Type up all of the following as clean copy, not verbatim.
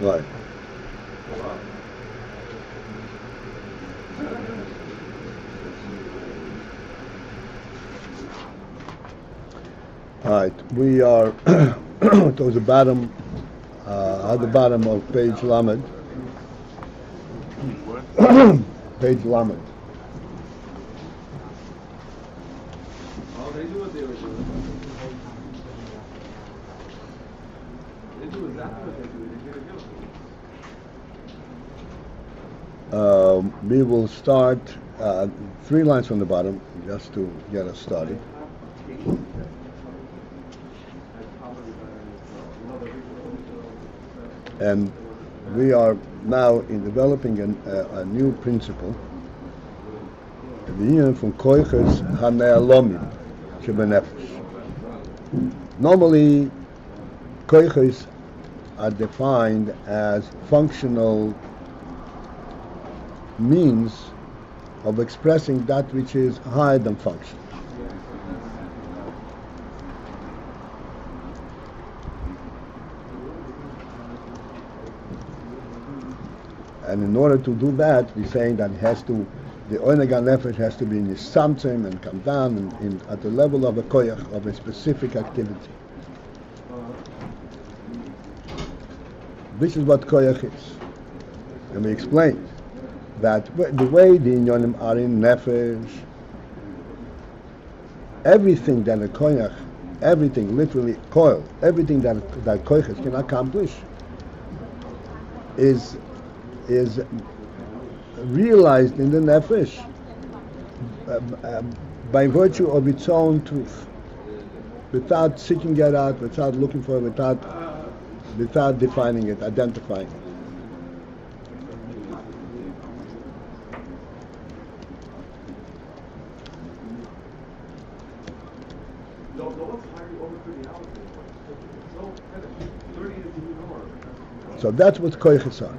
Right. All right. We are towards the bottom, at the bottom of page Lamed. Page Lamed. Oh, they do what they were doing. They do exactly what they do. They get a guilt. We will start 3 lines from the bottom just to get us started. And we are now in developing a new principle. The union from koiches hane'alomim shebenefesh. Normally, koiches are defined as functional means of expressing that which is higher than function. And in order to do that, we're saying that the onega nefesh has to be in samtzim and come down at the level of a koyach, of a specific activity. This is what koyach is. And we explained that the way the inyonim are in nefesh, everything that a koyach, everything literally koil, everything that koyach can accomplish is realized in the nefesh by virtue of its own truth, without seeking it out, without looking for it, without defining it, identifying it. So that's what koiches are.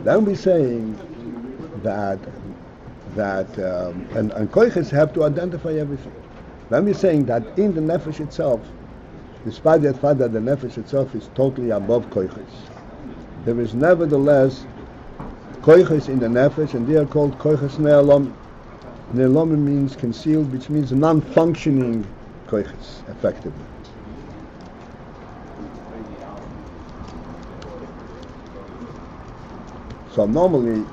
Then we're saying that and koiches have to identify everything. Then we're saying that in the nefesh itself, despite the fact that the nefesh itself is totally above koiches, there is nevertheless koiches in the nefesh, and they are called koiches ne'alom. Ne'alom means concealed, which means non-functioning koiches, effectively. So normally,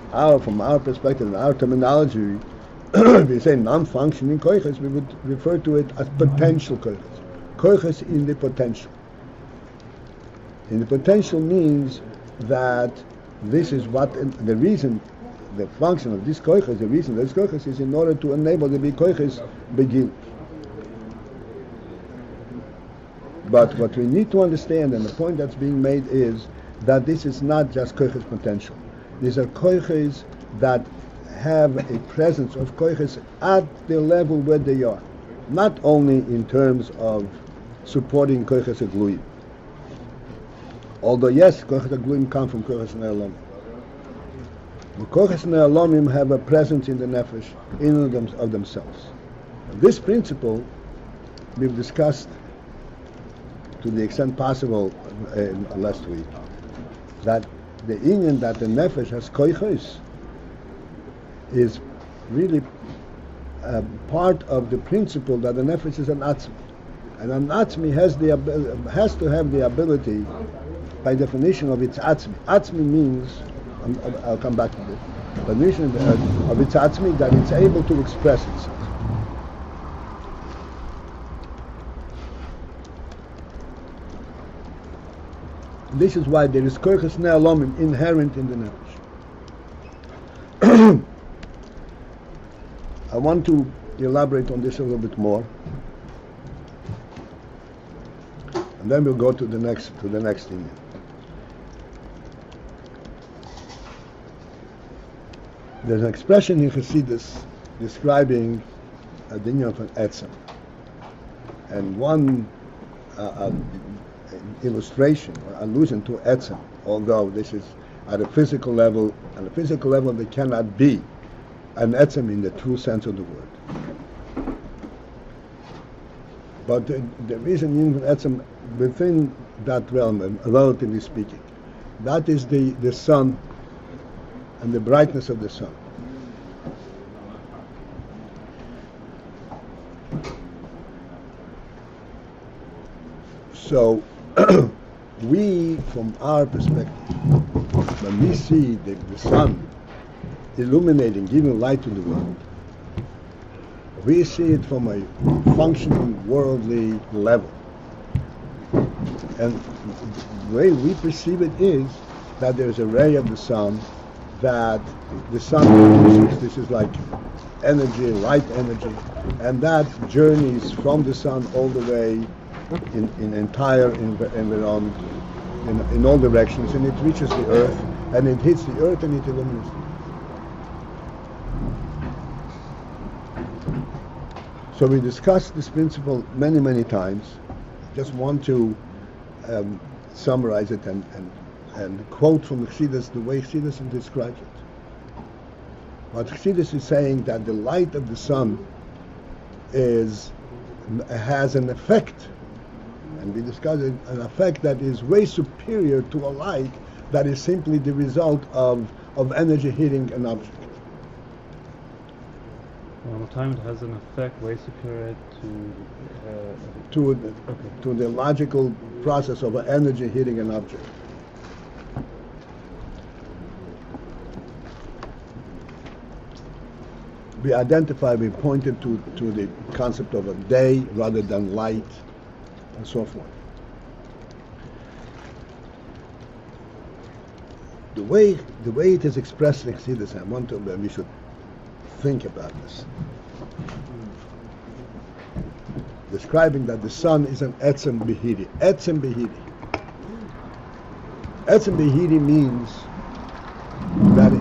from our perspective, in our terminology, we say non-functioning koiches, we would refer to it as potential koiches. Koiches in the potential. In the potential means that this is what the reason, the function of this koiches, the reason this koiches is in order to enable the big koiches begin. But what we need to understand, and the point that's being made is that this is not just koiches potential. These are koiches that have a presence of koiches at the level where they are, not only in terms of supporting koiches agluim. Although yes, koiches agluim come from koiches ne'alomim. The koiches ne'alomim have a presence in the nefesh, in of themselves. This principle we've discussed to the extent possible last week, that the inyan that the nefesh has koiches is really part of the principle that the nefesh is an atzmi, and an atzmi has to have the ability, by definition of its atzmi. Atzmi means, I'll come back to this. The definition of its atzmi, that it's able to express itself. This is why there is koiches ne'alomim inherent in the nefesh. I want to elaborate on this a little bit more, and then we'll go to the next thing. There's an expression in Chassidus describing a dinyan of an etzem, and one illustration or allusion to etzem, although this is at a physical level. At a physical level, there cannot be an etzem in the true sense of the word. But the reason in etzem within that realm, relatively speaking. That is the sun and the brightness of the sun. So, we, from our perspective, when we see the sun illuminating, giving light to the world, we see it from a functioning worldly level. And the way we perceive it is that there's a ray of the sun that the sun produces. This is like energy, light energy, and that journeys from the sun all the way in entire environment, in all directions, and it reaches the earth, and it hits the earth and it illuminates it. So we discussed this principle many, many times. Just want to summarize it and quote from Chassidus the way Chassidus describes it. What Chassidus is saying, that the light of the sun has an effect, and we discussed it, an effect that is way superior to a light that is simply the result of energy hitting an object. All the time it has an effect way superior to the logical process of energy hitting an object. We pointed to the concept of a day rather than light, and so forth. The way it is expressed in Chassidus, I want to, we should think about this. Describing that the sun is an etzem behiri. Etzem behiri. Etzem behiri means that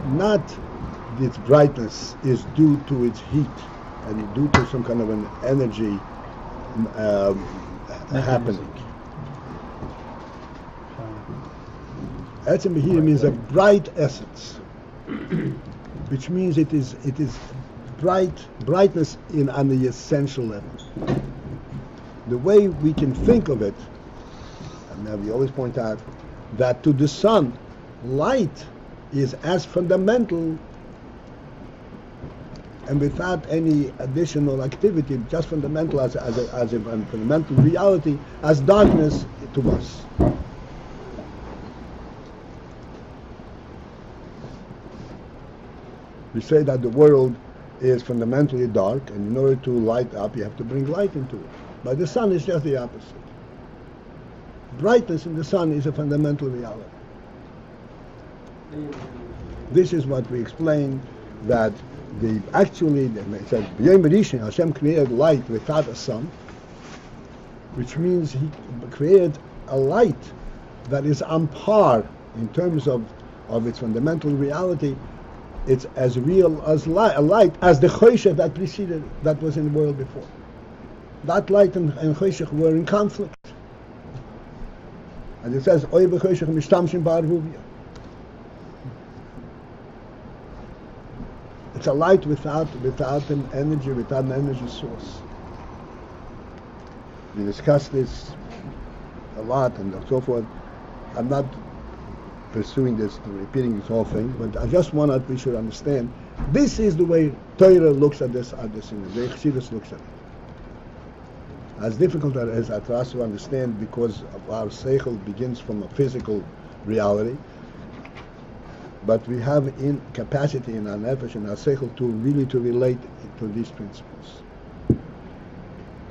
its brightness is due to its heat and due to some kind of an energy happening. Etzem behiri means a bright essence, which means it is brightness on the essential level. The way we can think of it, and now we always point out that to the sun, light is as fundamental and without any additional activity, just fundamental as a fundamental reality as darkness to us. We say that the world is fundamentally dark, and in order to light up, you have to bring light into it. But the sun is just the opposite. Brightness in the sun is a fundamental reality. This is what we explain, that it says, B'yom Rishon, Hashem created light without a sun, which means He created a light that is on par in terms of its fundamental reality. It's as real as a light as the choshech that preceded, that was in the world before. That light and choshech were in conflict. And it says, Oy v'choshech mishtamshim ba'arvuvia. It's a light without an energy source. We discussed this a lot and so forth. I'm not pursuing this, repeating this whole thing, but I just want that we should understand this is the way Torah looks at this thing, the way Chassidus looks at it. As difficult as it is for us to understand, because of our seichel begins from a physical reality, but we have in capacity in our nefesh and our seichel to relate to these principles.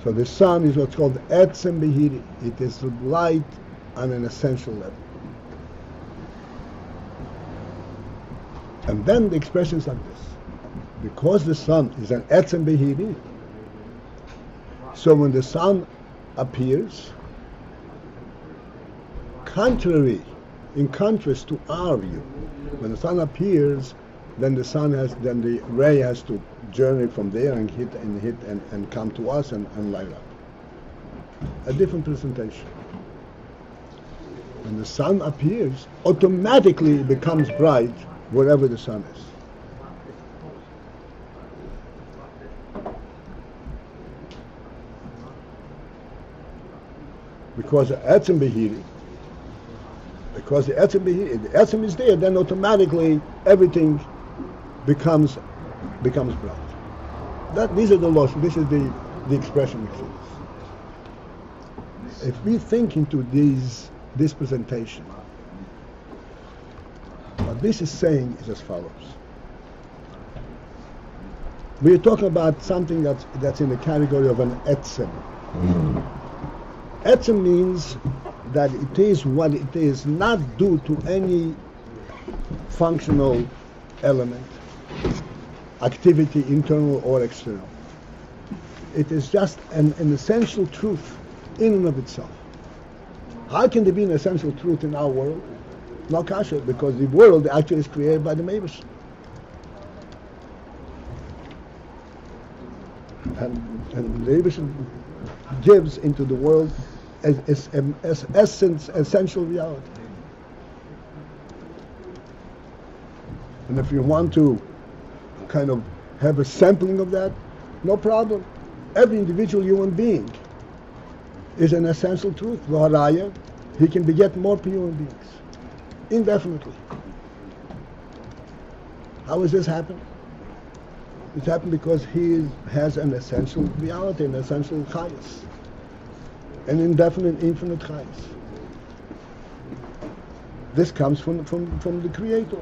So the sun is what's called etzem behiri. It is light on an essential level. And then the expression is like this: because the sun is an etzem behiri, so when the sun appears, in contrast to our view, when the sun appears, then the ray has to journey from there and hit and come to us and light up. A different presentation. When the sun appears, automatically it becomes bright wherever the sun is. Because etzem behiri, Because the etzem is there, then automatically everything becomes bright. These are the laws. This is the expression of things. If we think into this presentation, what this is saying is as follows. We are talking about something that's in the category of an etzem. Etzem means that it is what it is, not due to any functional element, activity, internal or external. It is just an essential truth in and of itself. How can there be an essential truth in our world? No kasha, because the world actually is created by the Beis. And the Beis gives into the world as essence, essential reality. And if you want to kind of have a sampling of that, no problem. Every individual human being is an essential truth. V'haraya, he can beget more human beings, indefinitely. How does this happen? It happened because he has an essential reality, an essential chayas, an indefinite, infinite chayas. This comes from the Creator.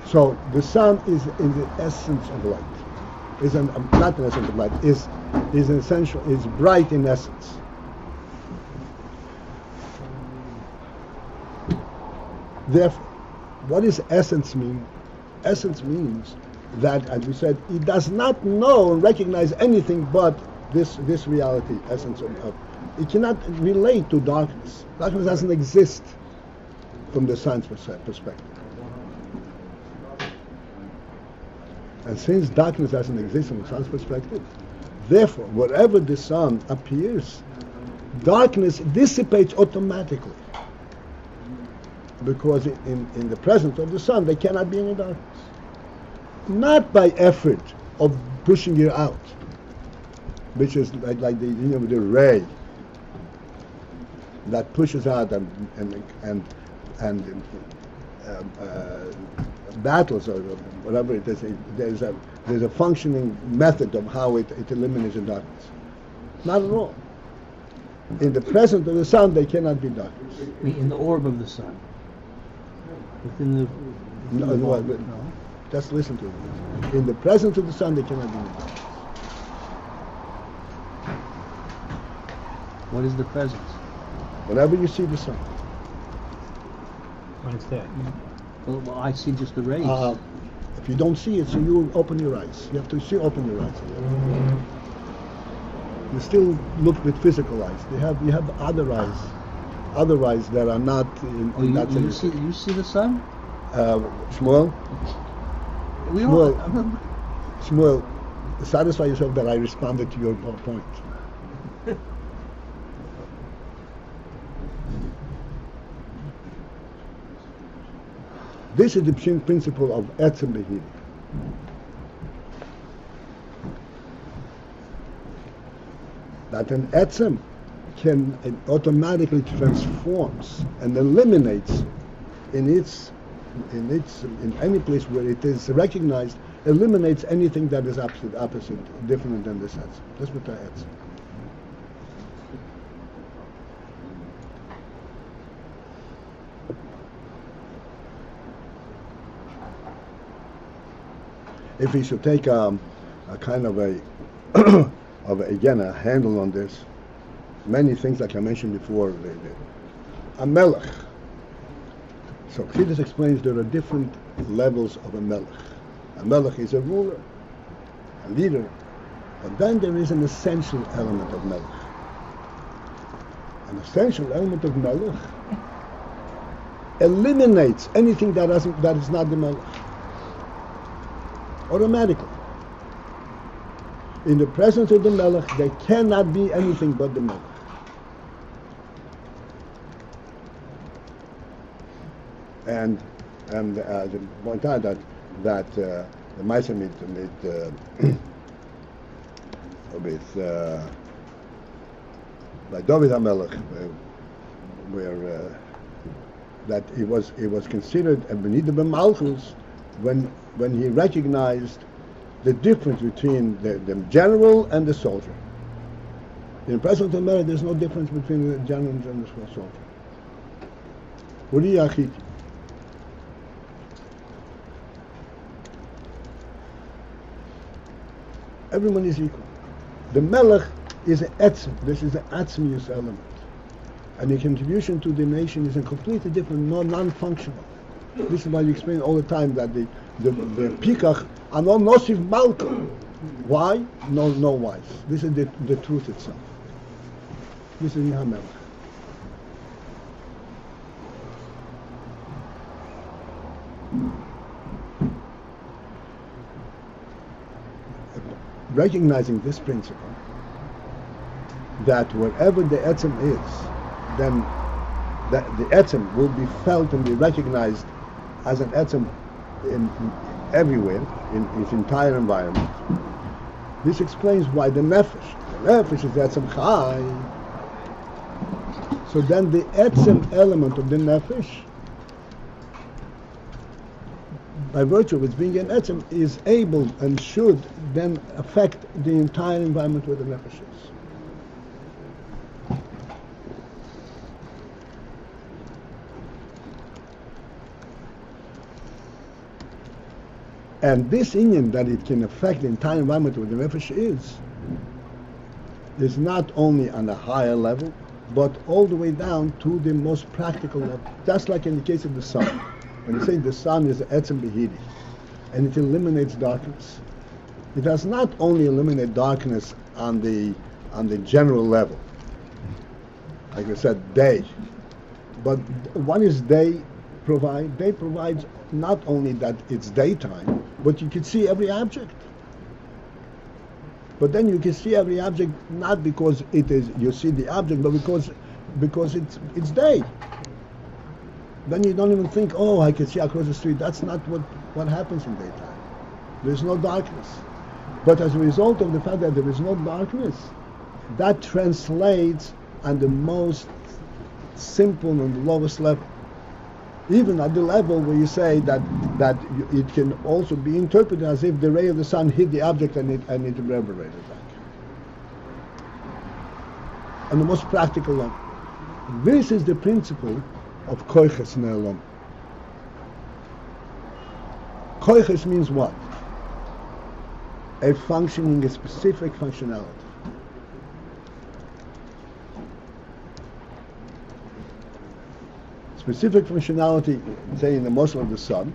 So the sun is in the essence of light. Is not an essence of light. Is an essential. Is bright in essence. Therefore, what does essence mean? Essence means that, as we said, it does not know and recognize anything but this reality, essence of. It cannot relate to darkness. Darkness doesn't exist from the sun's perspective. And since darkness doesn't exist from the sun's perspective, therefore, wherever the sun appears, darkness dissipates automatically. Because in the presence of the sun, there cannot be any darkness. Not by effort of pushing it out, which is like the ray that pushes out and battles or whatever it is. There's a functioning method of how it eliminates the darkness. Not at all. In the presence of the sun, there cannot be darkness. In the orb of the sun. Within the No. Just listen to it. In the presence of the sun, there cannot be darkness. What is the presence? Whenever you see the sun, When it's there. Well, I see just the rays. if you don't see it, so you open your eyes. You have to open your eyes. You still look with physical eyes. You have other eyes that are not in that sense. You see the sun? Shmuel, We Well, all. Shmuel, satisfy yourself that I responded to your point. This is the principle of etzem behiri. That an etzem can automatically transforms and eliminates in any place where it is recognized, eliminates anything that is opposite, different than this etzem. That's what that etzem. If we should take a kind of a a handle on this, many things like I mentioned before, a melech. So Chassidus explains there are different levels of a melech. A melech is a ruler, a leader, but then there is an essential element of melech. An essential element of melech eliminates anything that is not the melech. Automatically. In the presence of the melech, there cannot be anything but the melech. And the point out that the Meiser with by David HaMelech, that it was considered a benida b'malchus when he recognized the difference between the general and the soldier. In the present America, there's no difference between the general and the soldier. Uri achiti. Everyone is equal. The melech is an etzem. This is an atzmius element. And the contribution to the nation is a completely different, non-functional. This is why you explain all the time that the pikach are not nosiv malko. Why? No why. This is the truth itself. This is Yahamelech. Recognizing this principle, that wherever the etzem is, then the etzem will be felt and be recognized as an etzem everywhere, in its entire environment. This explains why the nefesh is etzem chai. So then the etzem element of the nefesh, by virtue of its being an etzem, is able and should then affect the entire environment where the nefesh is. And this inyan that it can affect the entire environment where the nefesh is not only on a higher level, but all the way down to the most practical level. Just like in the case of the sun. When you say the sun is etzem behidi, and it eliminates darkness, it does not only eliminate darkness on the general level, like I said, day, but what is day provide? Day provides not only that it's daytime, but you can see every object. But then you can see every object not because it is you see the object, but because it's day. Then you don't even think, oh, I can see across the street. That's not what happens in daytime. There's no darkness. But as a result of the fact that there is no darkness, that translates on the most simple and the lowest level. Even at the level where you say that it can also be interpreted as if the ray of the sun hit the object and it reverberated back. On the most practical level. This is the principle of koiches ne'elam. Koiches means what? A functioning, a specific functionality. Specific functionality, say in the muscle of the sun,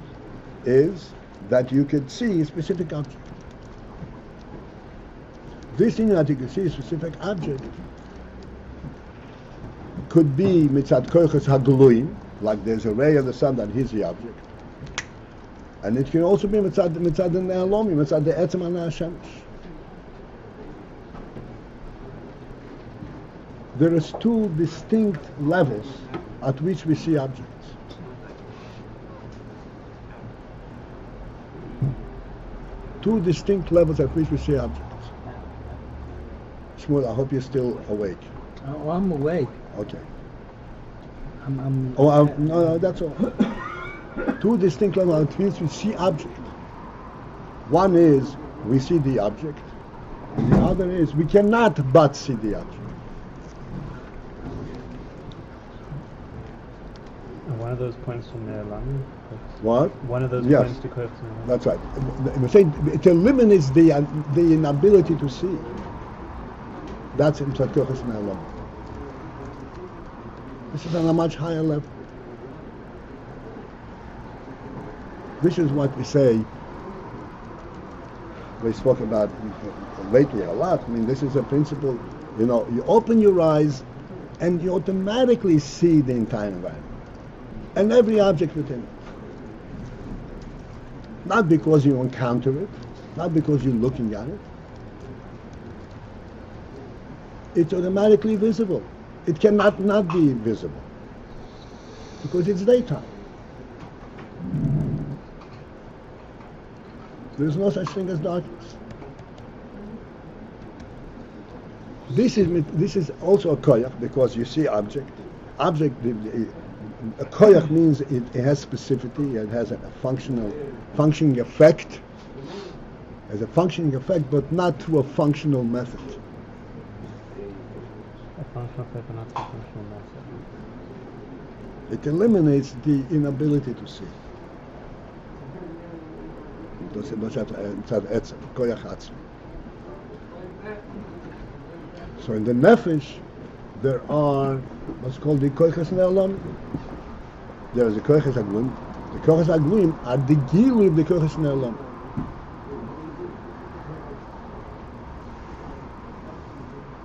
is that you could see a specific object. This thing that you can see a specific object could be mitzad koiches hagluim, like there's a ray of the sun that hits the object, and it can also be mitzad the ne'alomi, mitzad the etzem ha'shemesh. There is two distinct levels at which we see objects. Two distinct levels at which we see objects. Shmuel, I hope you're still awake. Oh, I'm awake. Okay. I'm No, that's all. Two distinct levels at which we see object. One is we see the object, and the other is we cannot but see the object. And one of those points from the Lami? What? One of those Yes. points to Koiches ne'elam. That's right. We say it eliminates the inability to see. That's in koiches ne'elam. This is on a much higher level. This is what we say. We spoke about lately a lot. I mean, this is a principle. You know, you open your eyes, and you automatically see the entire environment and every object within it. Not because you encounter it, not because you're looking at it. It's automatically visible. It cannot not be visible because it's daytime. There's no such thing as darkness. This is also a koyach because you see object, object, a koyach means it has specificity, it has a functioning effect, as a functioning effect, but not through a functional method. A functional effect and not a functional method. It eliminates the inability to see. So in the nefesh, there are what's called the koiches ne'elam. There is the koiches agluim. The koiches agluim are the gilui of the koiches ne'elam.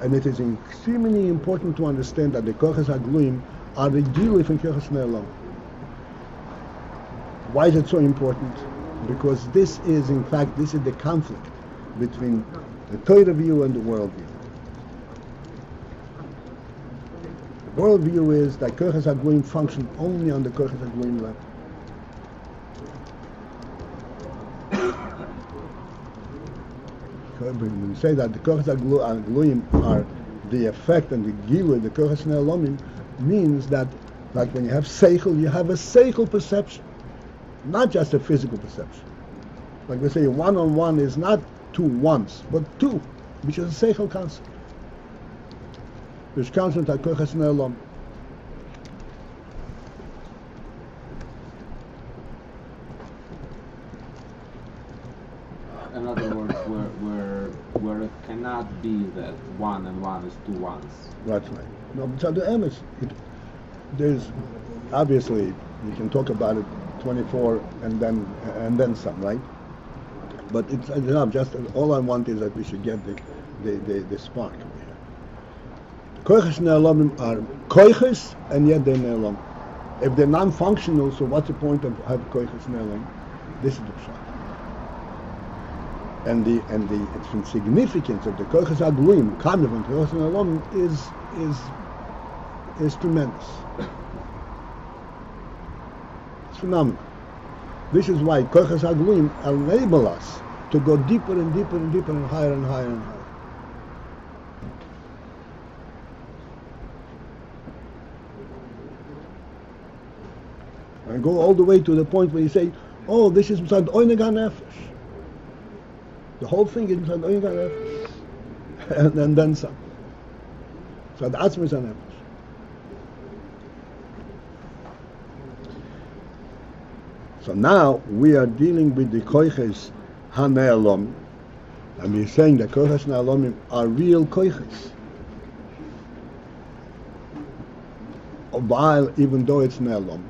And it is extremely important to understand that the koiches agluim are the gilui from koiches ne'elam. Why is it so important? Because this is the conflict between the Torah view and the world view. The world view is that koiches agluim function only on the koiches agluim level. When we say that the koiches agluim are the effect and the gilui, the koiches ne'elamim, means that, like when you have seichel, you have a seichel perception, not just a physical perception. Like we say, one-on-one is not two ones, but two, which is a seichel concept, which comes with the koiches ne'elam. In other words, where it cannot be that one and one is two ones. That's right. No, but the emes, there's obviously you can talk about it 24 and then some, right? But it's just all I want is that we should get the spark over here. Koiches ne'elamim are koiches, and yet they're ne'elam. If they're non-functional, so what's the point of having koiches ne'elam? This is the pshat. And the significance of the koiches agluim coming from koiches ne'elamim is tremendous. It's phenomenal. This is why koiches agluim enable us to go deeper and deeper and deeper and higher and higher and higher. And go all the way to the point where you say, oh, this is Mitzad Oineg HaNefesh. The whole thing is Mitzad Oineg HaNefesh. And then some. Mitzad Atzmis HaNefesh. So now we are dealing with the koiches hane'elam, and we're saying that koiches ne'elamim are real koiches, while even though it's ne'elam,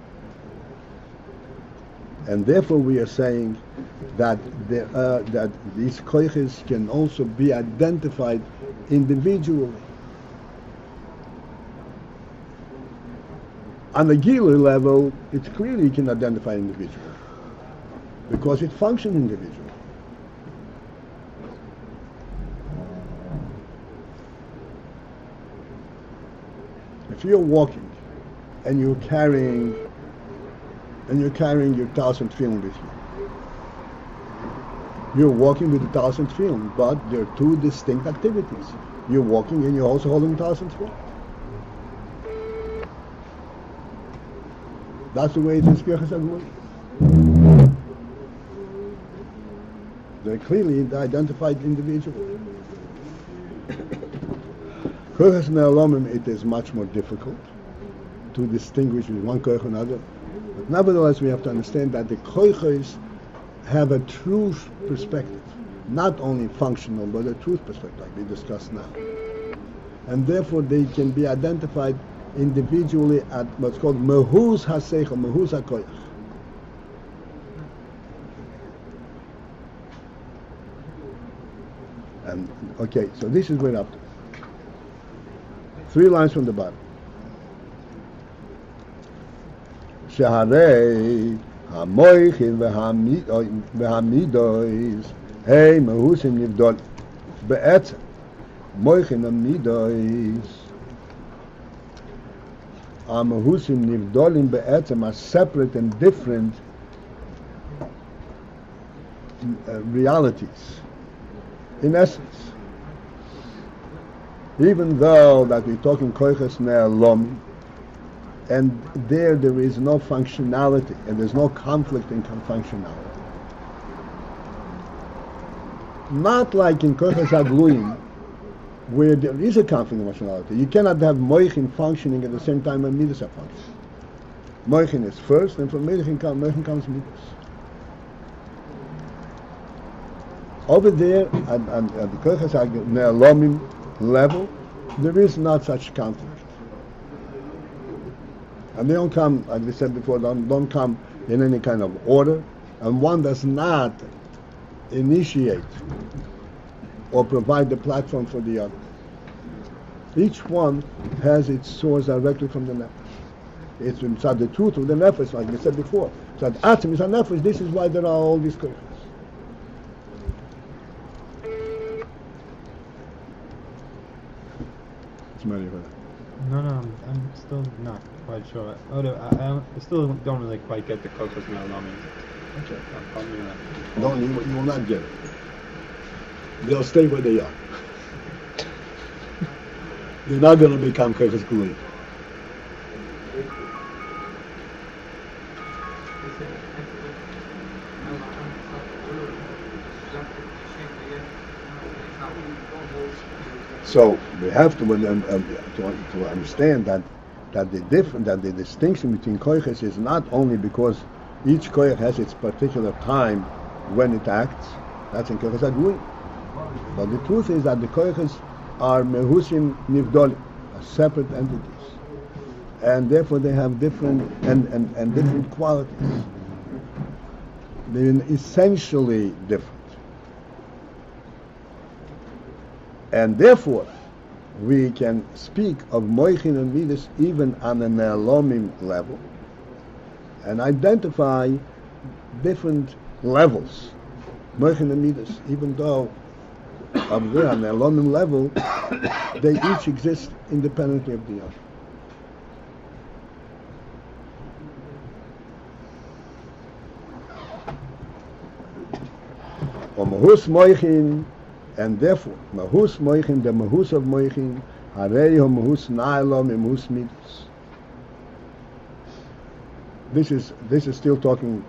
and therefore we are saying that that these koiches can also be identified individually. On the Gilui level, it's clearly you can identify individually because it functions individually. If you're walking and you're carrying your thousand film with you, you're walking with a thousand film, but there are two distinct activities. You're walking and you're also holding a thousand film. That's the way it is koiches agluim. They're clearly identified individually. Koiches ne'elamim, it is much more difficult to distinguish with one koich and another. But nevertheless, we have to understand that the koiches have a truth perspective, not only functional, but a truth perspective, like we discussed now. And therefore, they can be identified individually at what's called mehuz haseichel, mehuz hakoyach. And okay, so this is where we're up to. 3 lines from the bottom. Sheharei hamoichin v'hamidois hey mehusim nivdol be'etzem moichin hamidois Mehusim nivdolim be'etzem are separate and different realities. In essence, even though that we're talking koiches ne'elam, and there is no functionality, and there's no conflict in functionality. Not like in Kochas Agluim, where there is a conflict in functionality. You cannot have Moichin functioning at the same time when Midas are functioning. Moichin is first, and from Moichin comes Midas. Over there, at the Kochas Ne'alomim level, there is not such conflict. And they don't come, like we said before, don't come in any kind of order, and one does not initiate or provide the platform for the other. Each one has its source directly from the nefesh. It's inside the truth of the nefesh, like we said before. So that atom is a nefesh. This is why there are all these kochos. No, I'm still not quite sure. I still don't really quite get the Kokos Me'alamim. Okay. No, you will not get it. They'll stay where they are. They're not going to become Kochos Gluim. So we have to understand that the distinction between koiches is not only because each koich has its particular time when it acts. That's in koiches agluim. But the truth is that the koiches are mehusim nivdolim, separate entities, and therefore they have different and different qualities. They're essentially different. And therefore, we can speak of Moichin and Midas even on a Ne'alomim level and identify different levels, Moichin and Midas, even though up there on the Ne'alomim level, they each exist independently of the other. Or Mahus Moichin, and therefore, Mahus Moichin, the Mahus of Moichin, Harei ho Mahus Na'alom and Mahus Midas. This is still talking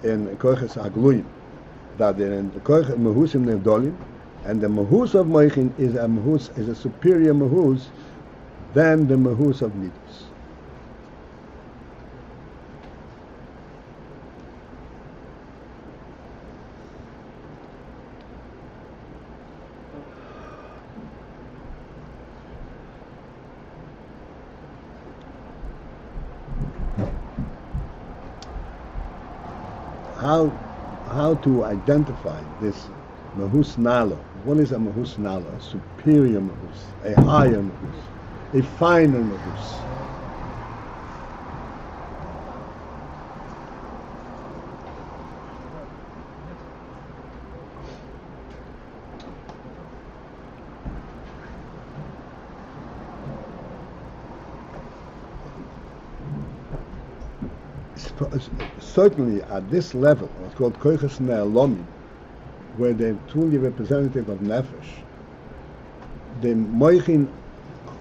in Koiches Agluim, that in the Koiches Mahusim Nevdolim, and the Mahus of Moichin is a superior Mahus than the Mahus of Midas. How to identify this Mahus Nalo? What is a Mahus Nalo? A superior Mahus, a higher Mahus, a finer Mahus. Certainly at this level, what's called Koiches Ne'alomim, where they're truly representative of Nefesh, the Moichin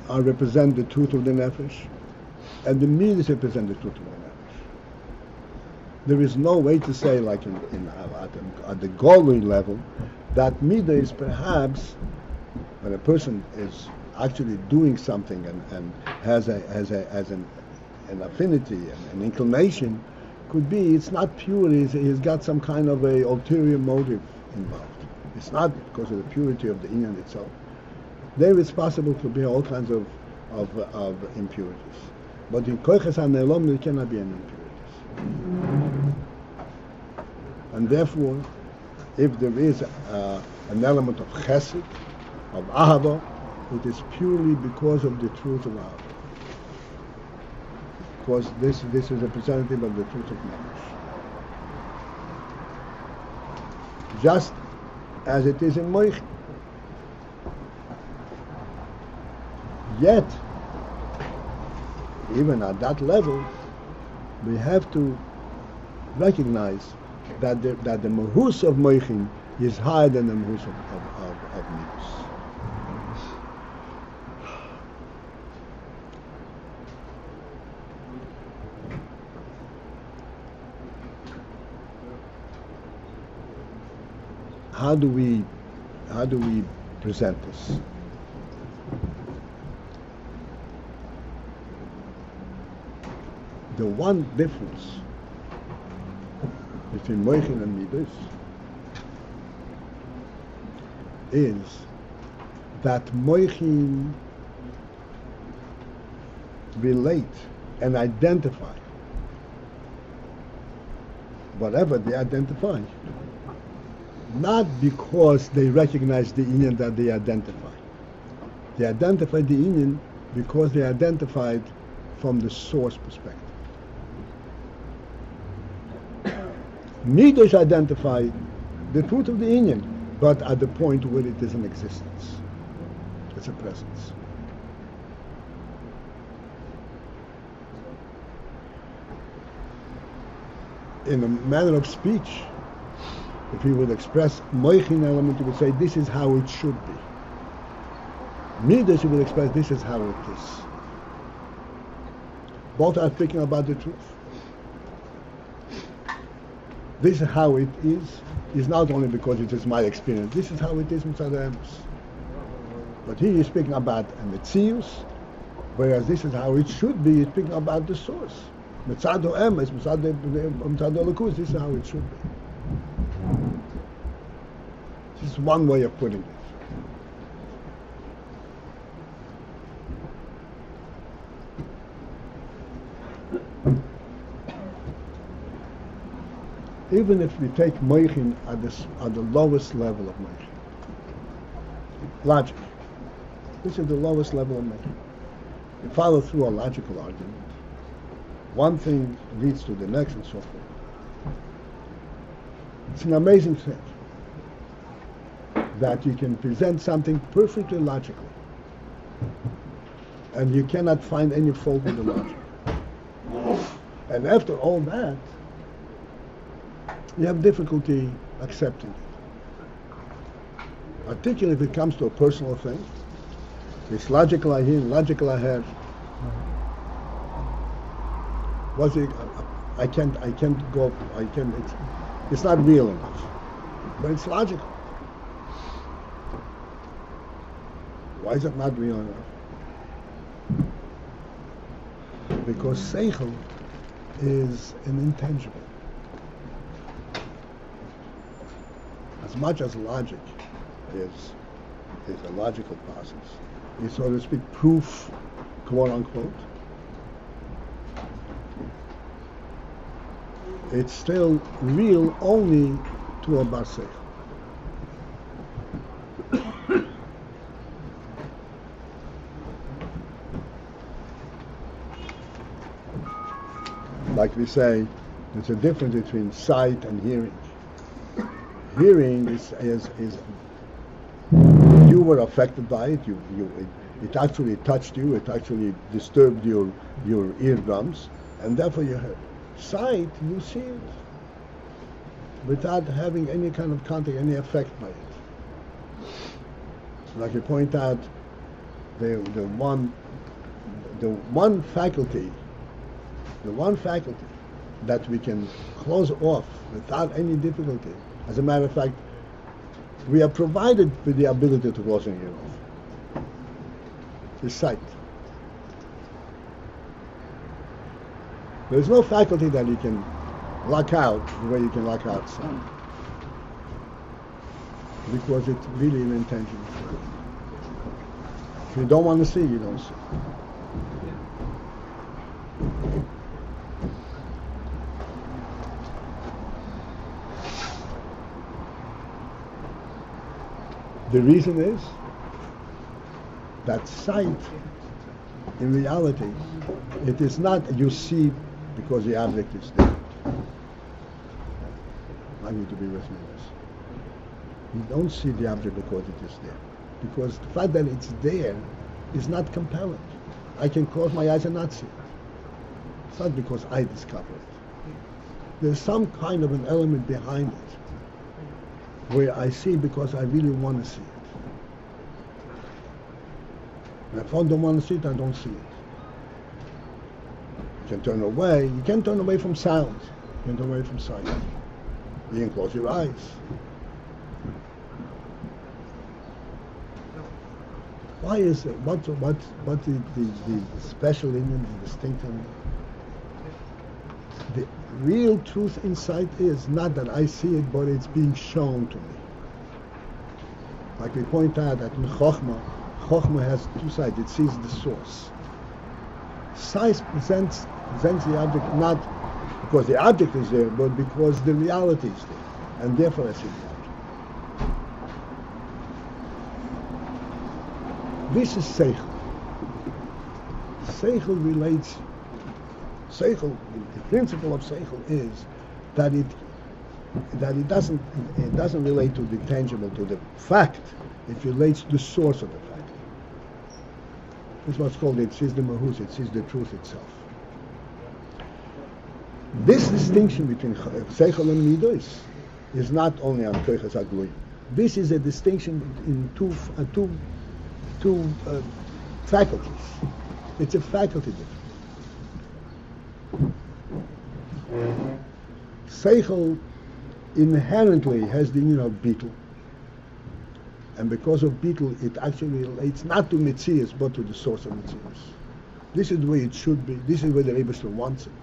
represent the truth of the Nefesh, and the Midas represent the truth of the Nefesh. There is no way to say, like at the Golui level, that Midas is perhaps, when a person is actually doing something and has an affinity and an inclination, could be it's not pure. He's got some kind of a ulterior motive involved. It's not because of the purity of the Inyan itself. There it's possible to be all kinds of impurities, but in Koiches HaNe'alom there cannot be any impurities. And therefore, if there is an element of chesed, of ahava, it is purely because of the truth of ahava. Because this is representative of the truth of Nefesh. Just as it is in Moich. Yet, even at that level, we have to recognize that the Mahus of Moichin is higher than the Mahus of Midas. how do we present this? The one difference between Moichin and Midas is that Moichin relate and identify whatever they identify, not because they recognize the Inyan that they identify. They identify the Inyan because they identified from the source perspective. Midas identify the truth of the Inyan, but at the point where it is an existence. It's a presence. In a manner of speech, if he would express Moichin element, he would say, this is how it should be. Midas, he would express, this is how it is. Both are speaking about the truth. This is how it is not only because it is my experience, this is how it is Mitzad Emes. But he is speaking about a Metzius, whereas this is how it should be, he's speaking about the source. Mitzad Emes, Mitzad Elokus, this is how it should be. This is one way of putting it. Even if we take Moichin at the lowest level of Moichin, logic, this is the lowest level of Moichin. You follow through a logical argument. One thing leads to the next and so forth. It's an amazing thing that you can present something perfectly logical and you cannot find any fault in the logic. And after all that, you have difficulty accepting it. Particularly if it comes to a personal thing. It's logical Ayin, logical Aher. It's not real enough. But it's logical. Why is it not real enough? Because Seichel is an intangible. As much as logic is a logical process, is, so to speak, proof, quote unquote, it's still real only to a bar seichel. Like we say, there's a difference between sight and hearing. Hearing is you were affected by it. It actually touched you. It actually disturbed your eardrums, and therefore you heard. Sight, you see it without having any kind of contact, any effect by it. Like you point out, the one faculty that we can close off without any difficulty. As a matter of fact, we are provided with the ability to close an ear off. The sight. There is no faculty that you can lock out the way you can lock out sight. Because it's really an intention. If you don't want to see, you don't see. The reason is that sight, in reality, it is not you see because the object is there. I need to be with me this. You don't see the object because it is there. Because the fact that it's there is not compelling. I can close my eyes and not see it. It's not because I discover it. There's some kind of an element behind it where I see because I really want to see it. And if I don't want to see it, I don't see it. You can turn away. You can't turn away from sound. You can turn away from sight. You can close your eyes. Why is it? What the special in it, the distinct in it? The real truth inside is not that I see it, but it's being shown to me. Like we point out that in Chokhmah has two sides. It sees the source. Size presents the object not because the object is there, but because the reality is there, and therefore I see the object. This is Seichel. Seichel relates. Seichel, the principle of Seichel is that it doesn't relate to the tangible, to the fact. It relates to the source of the fact. It's what's called, it sees the mahus, it sees the truth itself. This distinction between Seichel and Midos is not only on Koiches HaGluyim. This is a distinction in two faculties. It's a faculty difference. Seichel inherently has the union of Bittul. And because of Bittul, it actually relates not to Metzias, but to the source of Metzias. This is the way it should be. This is where the Rebbe wants it.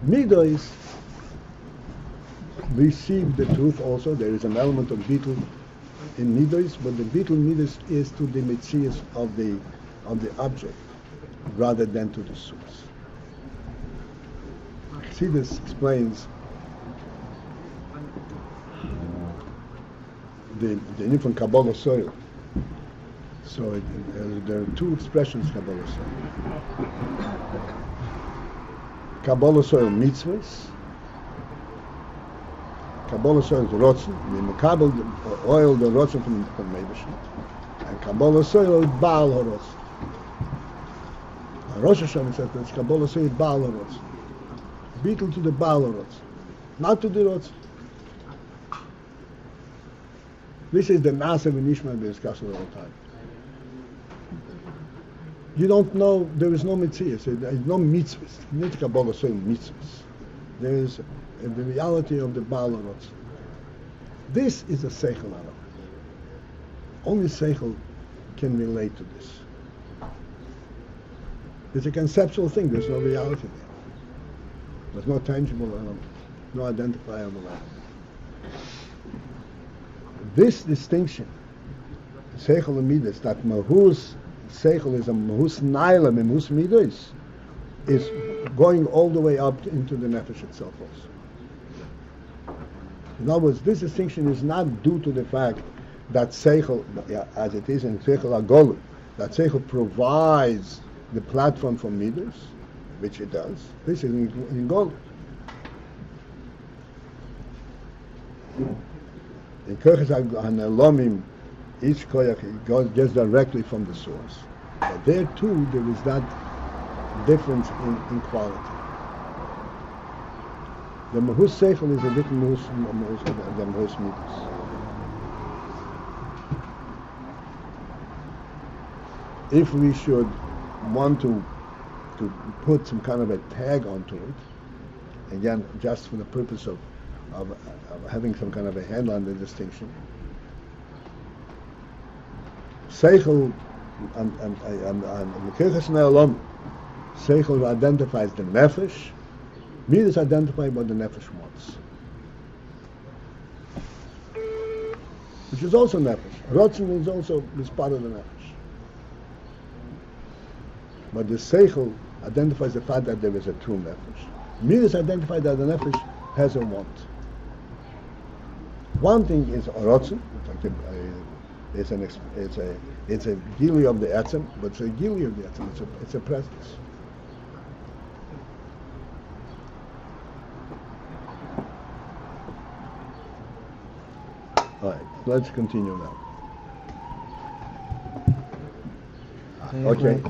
Midos receive the truth also. There is an element of Bittul in Midos, but the Bittul Midos is to the Metzias of the object, rather than to the source. See, this explains the from Kabbalah soil. So there are two expressions Kabbalah soil. Kabbalah soil mitzvahs. Kabbalah soil is rotzen. The Makabel oil the rotzen from Meibashit. And Kabbalah soil is Baal HaRotzen. Rosh Hashanah says that Kabbalah soil is Baal HaRotzen. Beetle to the Baal HaRotzen, not to the rotzen. This is the Nasa and Ishmael we discuss all the time. You don't know, there is no mitzvahs, there is no mitzvahs. Not Kabbalah saying mitzvahs. There is the reality of the Baal HaRotzen. This is a Seichel Aram. Only Seichel can relate to this. It's a conceptual thing, there's no reality there. There's no tangible element, no identifiable element. This distinction, Seichel and Midas, that Mahus Seichel is a Mahus Nailam and Mahus Midas, is going all the way up into the Nefesh itself also. In other words, this distinction is not due to the fact that Seichel, as it is in Seichel HaGolu, that Seichel provides the platform for Midas, which it does. This is in Golu. In Koiches HaElomim, each koyach gets directly from the source. But there too, there is that difference in quality. The Mahus Seichel is a different Mahus than Mahus Midas. If we should want to put some kind of a tag onto it, again, just for the purpose of having some kind of a handle on the distinction. Seichel and the Koiches HaElomim, Seichel identifies the Nefesh, Midas identify what the Nefesh wants. Which is also Nefesh. Rotzen is part of the Nefesh. But the Seichel identifies the fact that there is a true Nefesh. Midas identifies that the Nefesh has a want. One thing is Rotzen, it's a gili of the etzem, but it's a gili of the etzem. It's a presence. All right, let's continue now. Okay.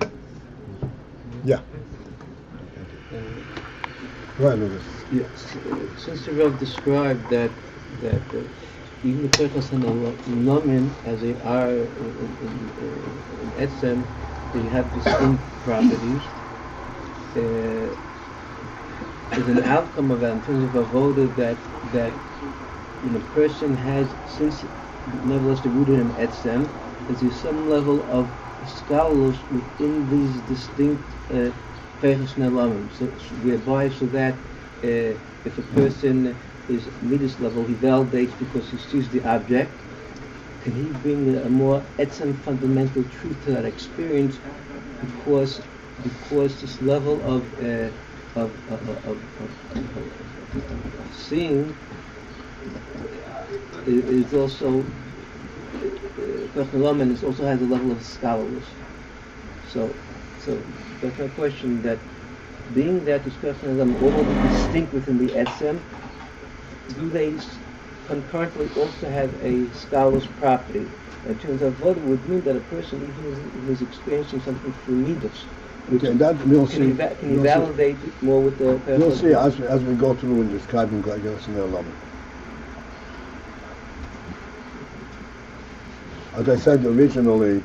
Yeah. Go ahead, Lucas. Yes. Since the Rav described that even the Koiches HaElomim, as they are in Etzem, they have distinct properties. As an outcome of that, in terms of avoda, that when a person has, since nevertheless the root in him Etzem, is there some level of scholars within these distinct Peiros Ne'elamim, whereby so that if a person is midas level, he validates because he sees the object. Can he bring a more etzem fundamental truth to that experience because this level of seeing is also Peiros it also has a level of scholarship. So that's my question, that being that this Peiros all distinct within the etzem, do they concurrently also have a scholar's property? In terms of what it would mean that a person even is experiencing something through midas, which Okay, that we'll can see. he validate it more with the We'll see as we go through in describing Koheres Ne'elamim. As I said originally,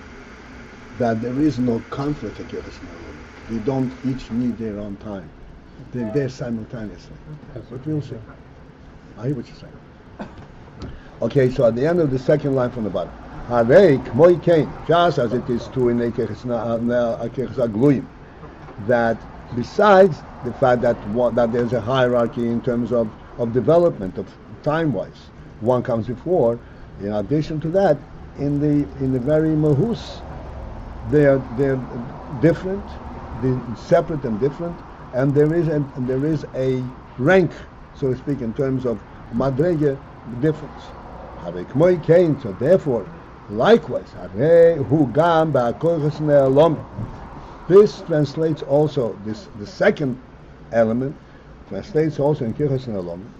that there is no conflict in Koheres Ne'elamim. They don't each need their own time. They're there simultaneously. But we'll see. I hear what you're saying. Okay, so at the end of the second line from the bottom, Harei k'moi kein, just as it is true in Koheres Gluyim, that besides the fact that there's a hierarchy in terms of development, of time-wise, one comes before. In addition to that, in the very mahus, they're different, they're separate and different, and there is a rank, so to speak, in terms of madrege difference. So therefore, likewise, this translates also, the second element translates also in Koheres Ne'elamim,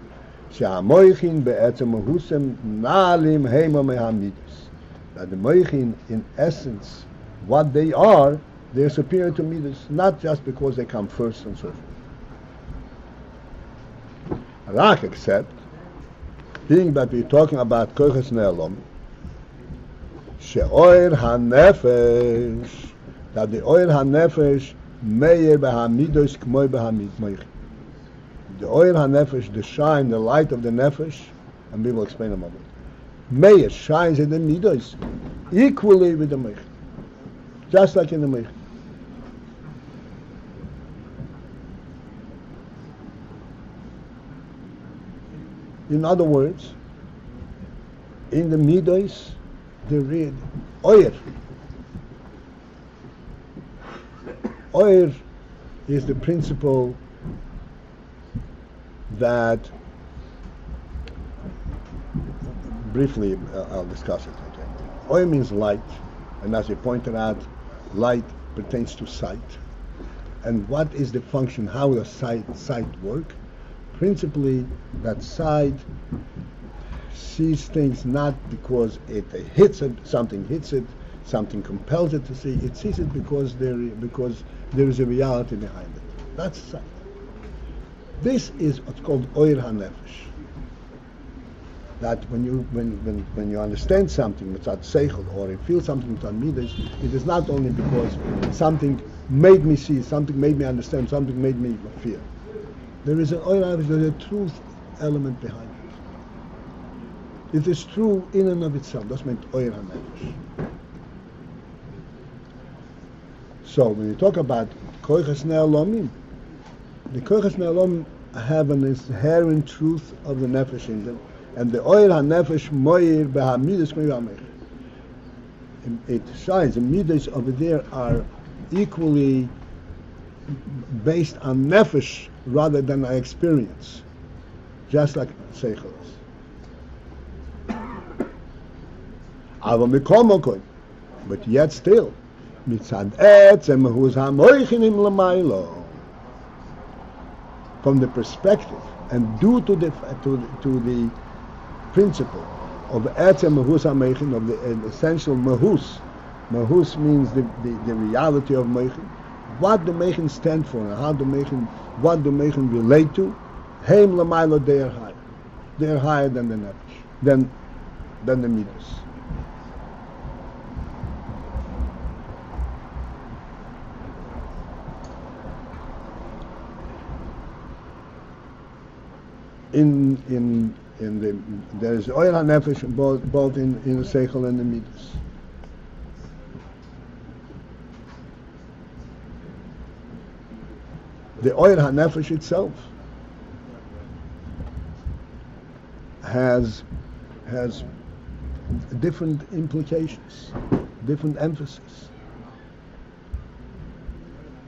that the moichin, in essence, what they are, they're superior to midas, not just because they come first and so forth. Rak, except, being that we're talking about Koheres Ne'elamim, she'oir hanefesh, that the oir hanefesh meir behamidos k'moi behamid. The oir hanefesh, the shine, the light of the nefesh, and we will explain a moment. Meir shines in the midos equally with the meir, just like in the meir. In other words, in the midos, the real oir. Oir is the principle that, briefly, I'll discuss it again. Oir means light, and as you pointed out, light pertains to sight. And what is the function? How does sight work? Principally, that sight sees things not because it hits it, something hits it, something compels it to see. It sees it because there is a reality behind it. That's sight. This is what's called oir hanefesh. That when you understand something mitzad seichel, or you feel something mitzad midas, it is not only because something made me see, something made me understand, something made me feel. There is an oir hanefesh, there's a truth element behind it. It is true in and of itself. That's meant oir hanefesh. So when you talk about Koheres Ne'elamim, the Koheres Ne'elamim have an inherent truth of the nefesh in them, and the oir hanefesh moir behamidas k'moi. It shines. The midas over there are equally based on nefesh rather than our experience, just like seichel is. But yet still, mitzad etzem huz hamoichinim l'maylo, from the perspective and due to the principle of etzem huz hamoichin, of the essential mahus. Mahus means the reality of meichin. What the meichin stand for and what the meichin relate to. Heim l'maylo, they are higher. They are higher than the nefesh, than the midas. In the there is oil hanefesh both in the seichel and the midas. the Oyer HaNefesh itself has different implications, different emphasis.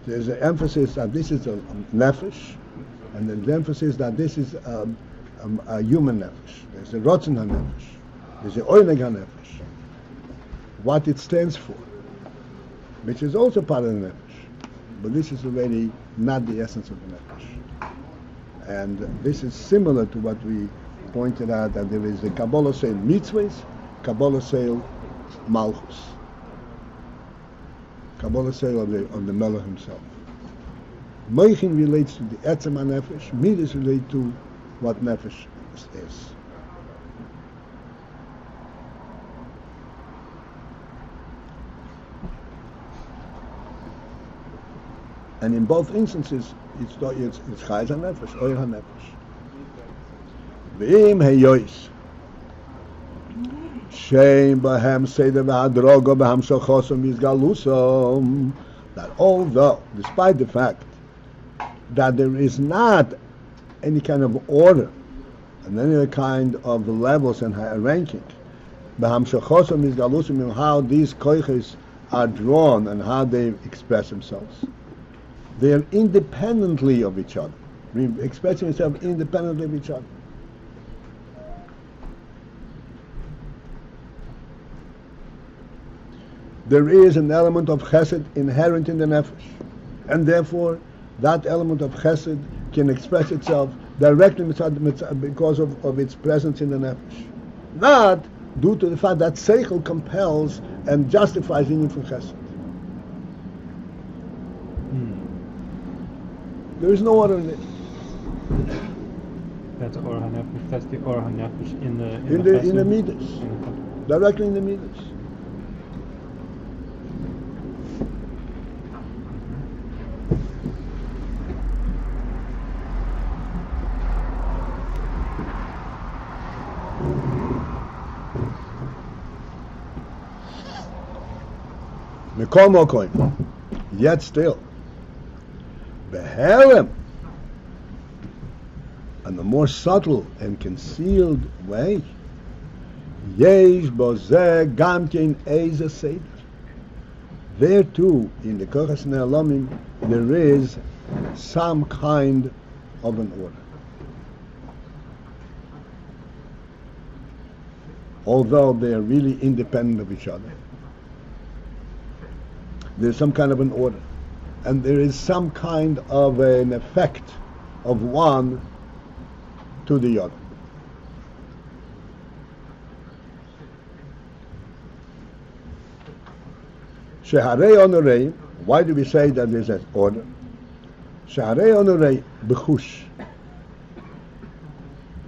There's an emphasis that this is a nefesh, and then the emphasis that this is a human nefesh. There's a rotzen hanefesh. There's a oineg hanefesh. What it stands for, which is also part of the nefesh, but this is already not the essence of the nefesh. And this is similar to what we pointed out, that there is a Kabbalah Seil mitzvahs, Kabbalah Seil malchus. Kabbalah Seil of the Melech himself. Moichin relates to the etzem nefesh. Midas relate to what nefesh is. And in both instances, it's chayz hanefesh, oyer hanefesh. Ve'im heyois. Shein bahem seder v'hadrogo b'ham shochosom v'izgalusom. That although, despite the fact that there is not any kind of order and any kind of levels and ranking, b'ham shochosom v'izgalusom, how these koiches are drawn and how they express themselves, they are independently of each other, expressing themselves independently of each other. There is an element of chesed inherent in the nefesh, and therefore that element of chesed can express itself directly because of its presence in the nefesh, not due to the fact that seichel compels and justifies union from chesed. There is no order in it. That's the Or HaNefesh. That's the Or HaNefesh in the midas, directly in the midas. Yet still, beherem, in a more subtle and concealed way, yesh bozeh gamkein eza seder. There too, in the Kochas Ne'elamim, there is some kind of an order. Although they are really independent of each other, there's some kind of an order, and there is some kind of an effect of one to the other. Sheharei onorei, why do we say that there's an order? Sheharei onorei b'chush.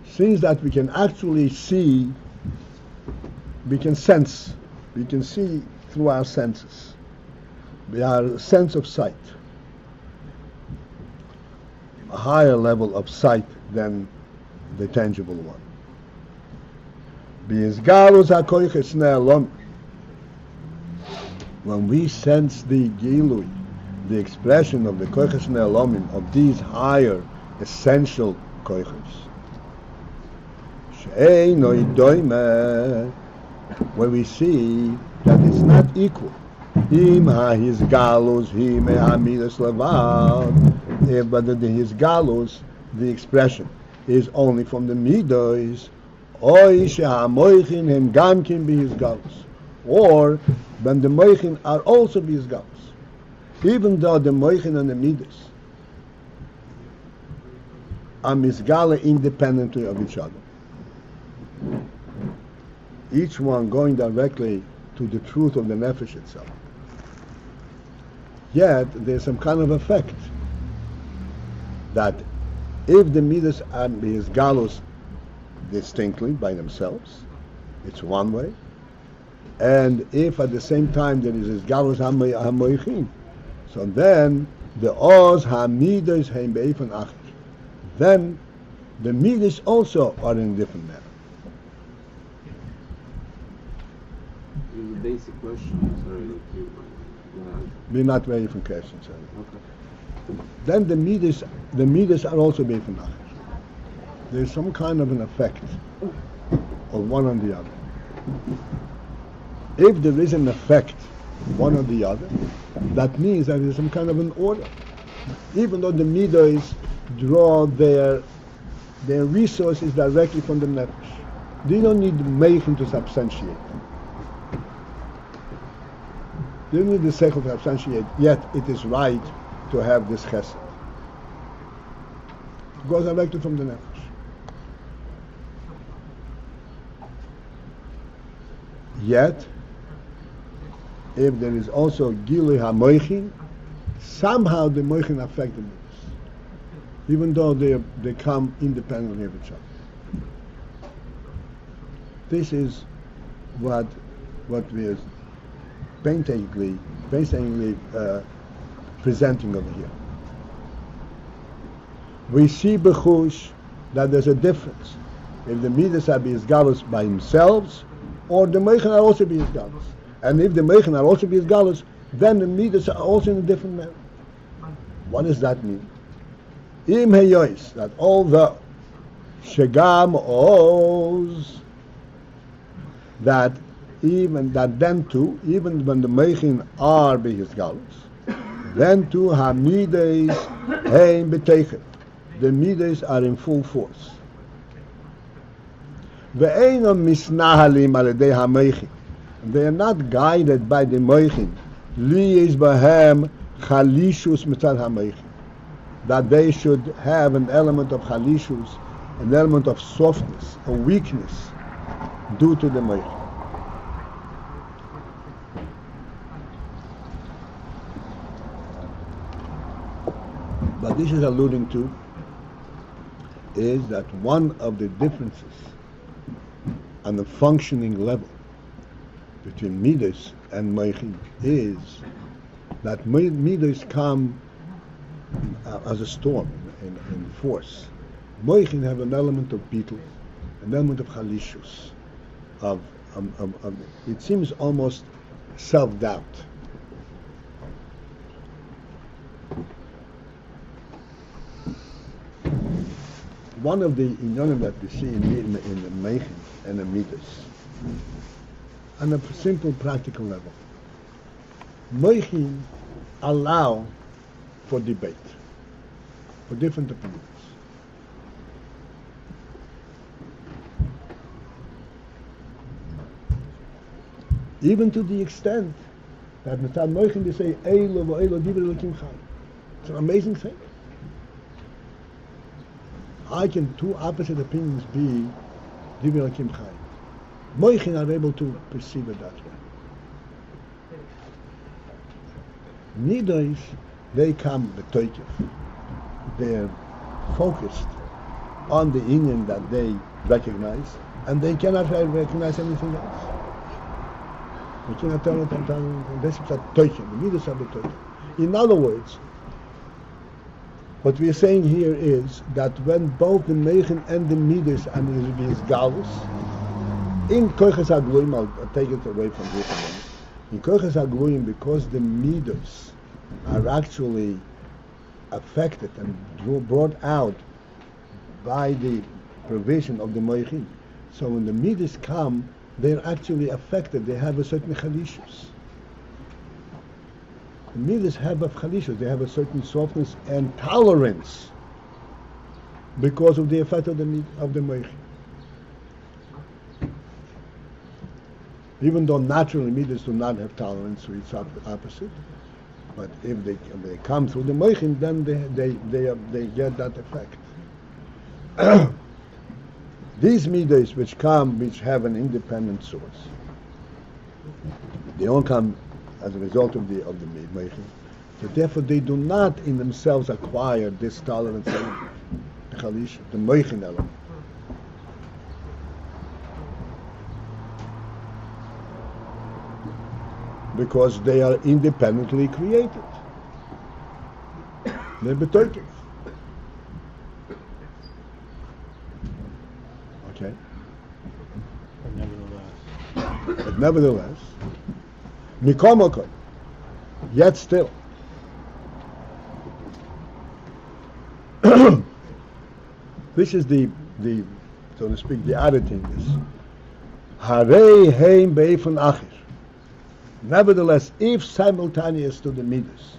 Since that we can actually see, we can sense, we can see through our senses. We are a sense of sight, a higher level of sight than the tangible one. When we sense the gilui, the expression of the koiches ne'elomim, of these higher essential koiches, when we see that it's not equal. But his galus, the expression, is only from the midos, or when the moichin are also his galus, even though the moichin and the midos are misgala independently of each other, each one going directly to the truth of the nefesh itself. Yet there's some kind of effect that if the midas are his galus distinctly by themselves, it's one way, and if at the same time there is his galus hamoichin, so then the oz hamidas heim beifan acher, then the midas also are in a different manner. The basic question is already We're not ready for questions. okay. then the midas are also being vernachert. There's some kind of an effect of one on the other. If there is an effect one on the other, that means that there's some kind of an order. Even though the midas draw their resources directly from the nefesh, they don't need the Menachem to substantiate them. They don't need the seichel to substantiate. Yet it is right to have this chesed. It goes directly from the nefesh. Yet, if there is also Gilui HaMoichin, somehow the Moichin affect the midas, even though they come independently of each other. This is what we are painstakingly presenting over here. We see b'chush that there's a difference if the midas are b'izgalus by themselves, or the Menachem are also b'izgalus. And if the Menachem are also b'izgalus, then the midas are also in a different manner. What does that mean? Im heyois, that although shegam oz, that then too, even when the Menachem are b'izgalus, then too hamidas hein b'teichet. The midas are in full force. Ve'einam misnahalim aledei haMenachem. They are not guided by the Menachem. Li is bahem chalishus mitzad haMenachem. That they should have an element of chalishus, an element of softness, a weakness, due to the Menachem. But this is alluding to is that one of the differences on the functioning level between midas and Menachem is that midas come as a storm in force. Menachem have an element of beetle, an element of chalishus, of it seems almost self-doubt. One of the inyanim that we see in the Menachem and the midas, on a simple practical level, Menachem allow for debate, for different opinions. Even to the extent that Mitzad Menachem they say, Eilo v'Eilo divrei Elokim chai. It's an amazing thing. How can two opposite opinions be divrei Elokim chai? Menachem are able to perceive it that way. Midas, they come b'toikif. They're focused on the inyan that they recognize, and they cannot recognize anything else. We cannot tell it this is a toikif. The midas are b'toikif. In other words, what we are saying here is that when both the Menachem and the midas are galus, in koiches hagluim, I'll take it away from here for a moment. In koiches hagluim, because the midas are actually affected and brought out by the provision of the Menachem. So when the midas come, they're actually affected. They have a certain chalishus. The midas have a chalishus. They have a certain softness and tolerance because of the effect of the Menachem. Even though naturally midas do not have tolerance to its opposite, but if they come through the Menachem, then they get that effect. These midas which have an independent source, they all come as a result of the Menachem. So therefore, they do not in themselves acquire this tolerance element, the chalish, the Menachem element. Because they are independently created. They're betoikif. Okay? But nevertheless, Mikomokon, yet still, This is the, so to speak, the other thing is, Harei heim beifon achir. Nevertheless, if simultaneous to the midas,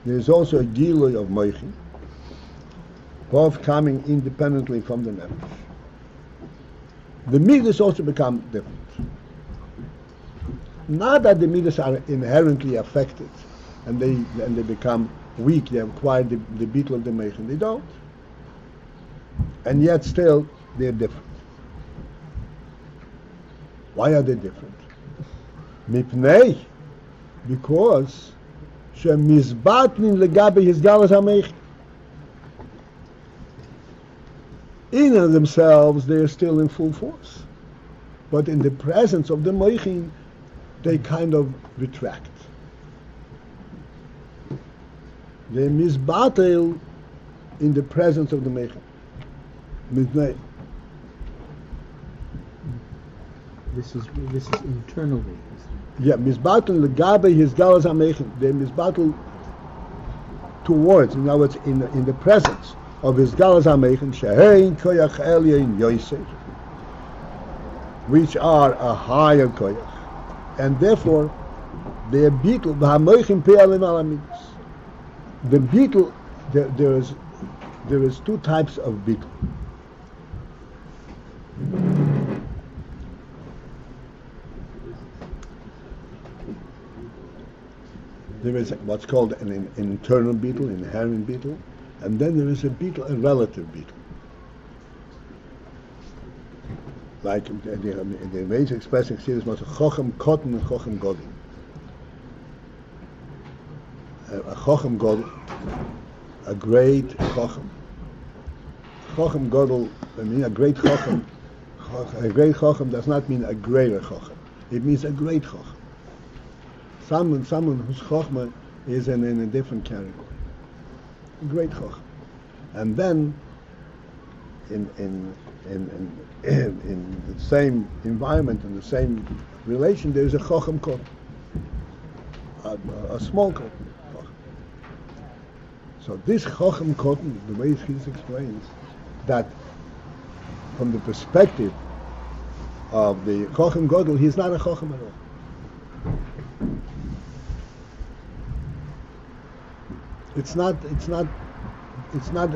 there is also a gilui of moichin, both coming independently from the nefesh, the midas also become different. Not that the midas are inherently affected and they become weak, they acquire the beetle of the moichin. They don't. And yet still they're different. Why are they different? Mipnei, because shemizbatnin legabe hizgalas hameich. In and of themselves, they are still in full force, but in the presence of the moichin, they kind of retract. They mizbatel in the presence of the moichin. Mipnei. This is internally. Yeah, misbatel legabe his galas hamechin. They misbatel towards, in other words, in the presence of his galas hamechin, shehein koyach elyon yoser, which are a higher koyach, and therefore they are beetle v'hamoichin pe'alim alamidas. The beetle, there is two types of beetle. There is what's called an internal beetle, inherent beetle, and then there is a beetle, a relative beetle. Like the way to express it is was a chochem cotton and chochem godel. A chochem godel, a great chochem. Chochem godel, I mean a great chochem. A great chochem does not mean a greater chochem. It means a great chochem. Someone whose chokhmah is in a different category. A great chokhmah. And then in the same environment, in the same relation, there is a chochem kot, a small kot. So this chochem kot, the way he explains, that from the perspective of the chochem godel, he's not a chochem at all. It's not in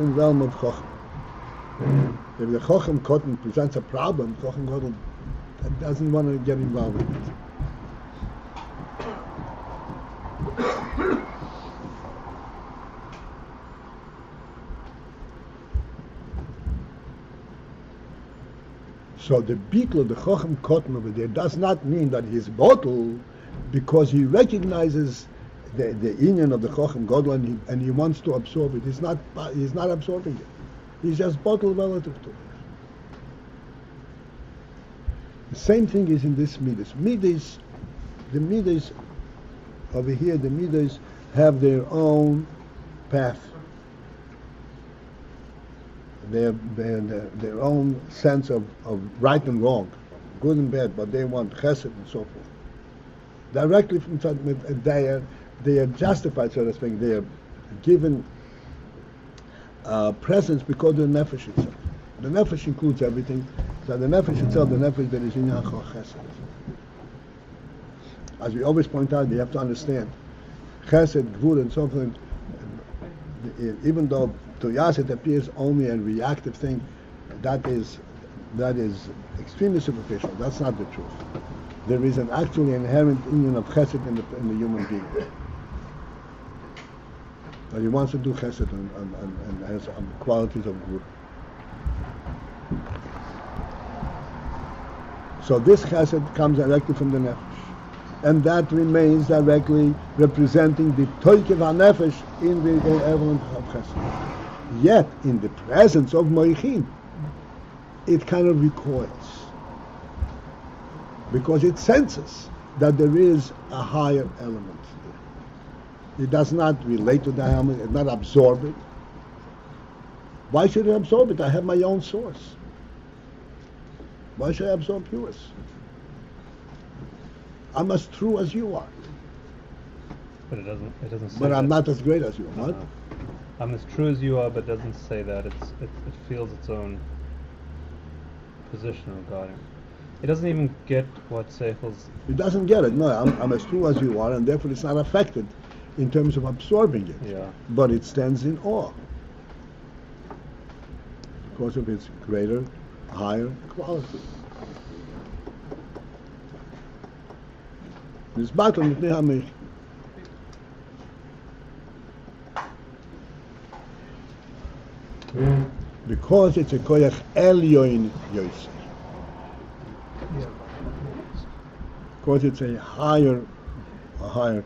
the realm of Chochem. If the Chochem Cotton presents a problem, Chochem Cotton doesn't want to get involved with it. So the beetle, the Chochem Cotton over there, does not mean that he's bottle because he recognizes the inyan of the Chochem Godel and he wants to absorb it. He's not absorbing it. He's just bottled relative to it. The same thing is in this midas. The midas over here, the midas have their own path. Their own sense of right and wrong, good and bad, but they want chesed and so forth. Directly from they are justified, so to speak. They are given presence because of the nefesh itself. The nefesh includes everything. So the nefesh itself, the nefesh that is in Yachor Chesed. As we always point out, you have to understand Chesed, Gvur, and so forth. Even though to Yas it appears only a reactive thing, that is extremely superficial. That's not the truth. There is an actually inherent union of Chesed in the human being. But he wants to do chesed and has qualities of good. So this chesed comes directly from the nefesh, and that remains directly representing the toikev ha-nefesh in the element of chesed. Yet, in the presence of moichin, it kind of recoils because it senses that there is a higher element. It does not relate to the element, it does not absorb it. Why should it absorb it? I have my own source. Why should I absorb yours? I'm as true as you are. But it doesn't. But I'm not as great as you. What? I'm as true as you are, but doesn't say that. It feels its own position regarding. It doesn't even get what Seichel's. It doesn't get it. No, I'm as true as you are, and therefore it's not affected in terms of absorbing it. Yeah. But it stands in awe because of its greater, higher quality. This battle with Nihamich. Because it's a koyach elyoin yoser. Because it's a higher koyach.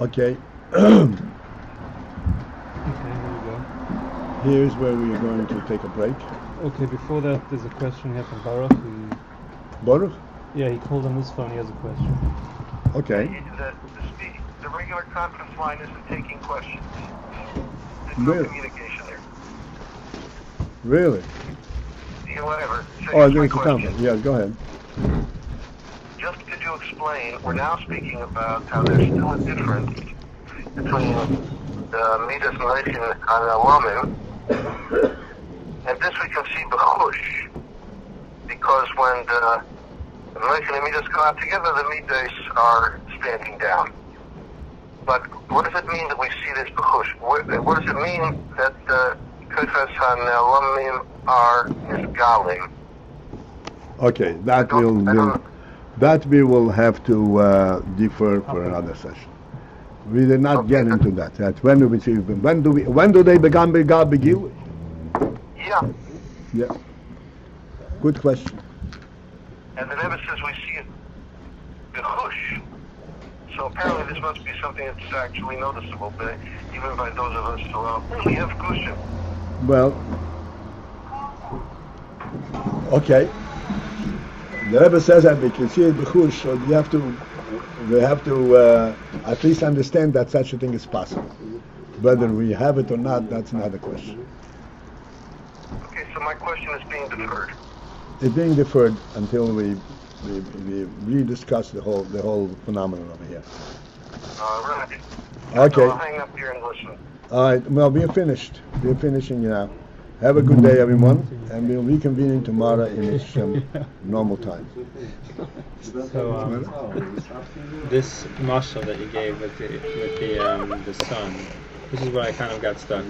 Okay. Okay, here we go. Here's where we are going to take a break. Okay, before that, there's a question here from Baruch. Baruch? Yeah, he called on his phone. He has a question. Okay. The regular conference line isn't taking questions. There's Really? no communication there. Really? Yeah, whatever. So Oh, here's my there's a question. comment. Yeah, go ahead. Just could you explain, we're now speaking about how there's still a difference between the Midas Menachem and Alamim, and this we can see b'chush, because when the Menachem and Midas go out together, the Midas are standing down. But what does it mean that we see this b'chush? What does it mean that the Kefes HaNe'elamim are misgalim? Okay, that we will have to defer for another session. We did not get into that. When do we see them? When do they become begil? Yeah. Yeah. Good question. And the Rebbe says we see it b'chush. So apparently this must be something that's actually noticeable, but even by those of us who really have gushim. Well, okay. The Rebbe says that we can see it b'chush, so we have to at least understand that such a thing is possible. Whether we have it or not, that's another question. Okay, so my question is being deferred. It's being deferred until we rediscuss the whole phenomenon over here. Right. Okay. So I'll hang up here and listen. All right. Well, we're finished. We're finishing now. Have a good day, everyone, and we'll reconvene tomorrow in its normal time. So this mashal that you gave with the sun, this is where I kind of got stuck,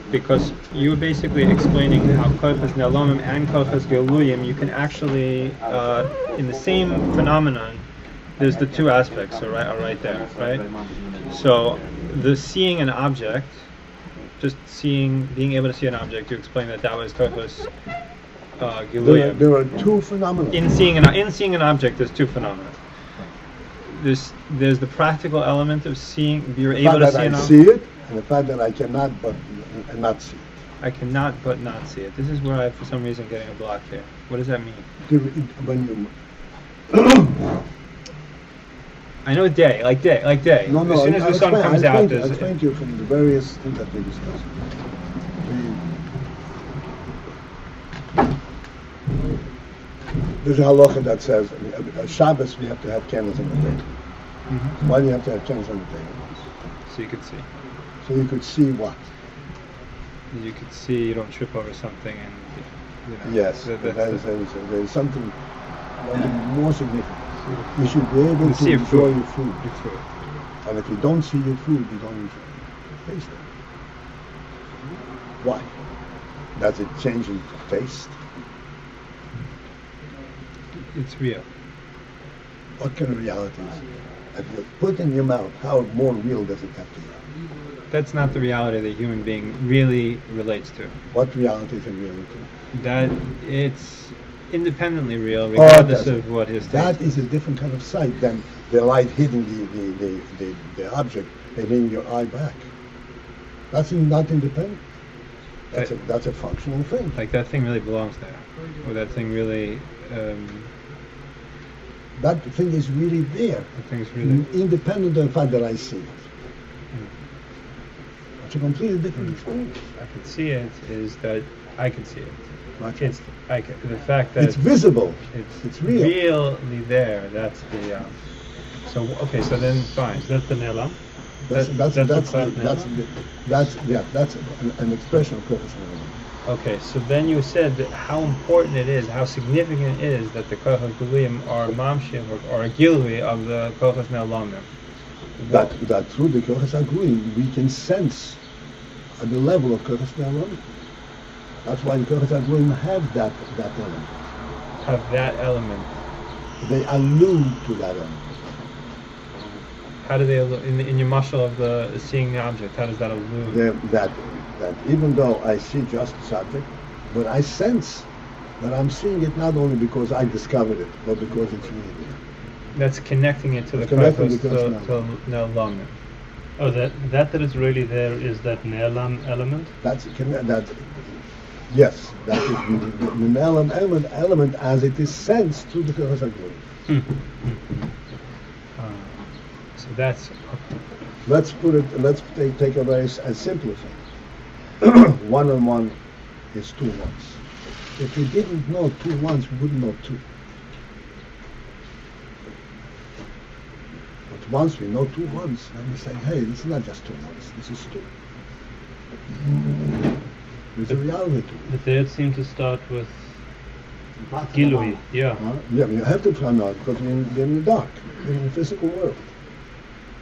because you were basically explaining how kochas ne'elamim and kochas geluyim, you can actually in the same phenomenon, there's the two aspects are right there, right? So the seeing an object, just being able to see an object, you explain that was kochas geluyim. There are two phenomena. In seeing an object, there's two phenomena. There's the practical element of seeing. You're able to see an object. See it, and the fact that I cannot but not see it. I cannot but not see it. This is where I, for some reason, getting a block here. What does that mean? When I know day. No, as soon as the sun comes out, I'll explain to you from the various things that we discussed. There's a halacha that says Shabbos we have to have candles on the table. Mm-hmm. Why do you have to have candles on the table? So you could see. So you could see what? You could see. You don't trip over something, and Yes, there's something more significant. You should be able to enjoy your food. And if you don't see your food, you don't enjoy it. Taste it. Why? Does it change in taste? It's real. What kind of reality is it? If you put in your mouth, how more real does it have to be? That's not the reality that a human being really relates to. What reality is it reality? That it's independently real, regardless of what his taste That is a different kind of sight than the light hitting the object and hitting your eye back. That's not independent. That's a functional thing. Like that thing really belongs there, or that thing really. That thing is really there. That thing's really. Independent of the fact that I see it. It's a completely different experience. I can see it is that I can see it. Right. It's the fact that it's visible. It's real. really there. That's the. So okay, so then fine. That's the Ne'elam. That's an expression of Kochas Ne'elam. Okay, so then you said that how important it is, how significant it is that the Kochas Guluyim are mamshiv or a gilui of the Kochas Ne'elamim. That through the Kochas Agluim we can sense at the level of Kochas Ne'elamim. That's why the Kochas Agluim have that element. Have that element. They allude to that element. How do they allude in your mashal of the seeing the object? How does that allude? That even though I see just the subject, but I sense that I'm seeing it not only because I discovered it, but because it's really there. That's connecting it to the Connecting Kochas the Ne'elamim. Oh, that is really there is that Ne'elam element? Yes, that is the Ne'elam element as it is sensed through the Kochas Agluim. So that's Let's take a very simple thing. 1 and 1 is 2 ones. If we didn't know 2 ones, we wouldn't know 2. But once we know 2 ones, then we say, hey, this is not just 2 ones, this is 2. There's a reality to it. But they seem to start with Gilui, yeah. Yeah, you have to find out because we're in the dark, we're in the physical world.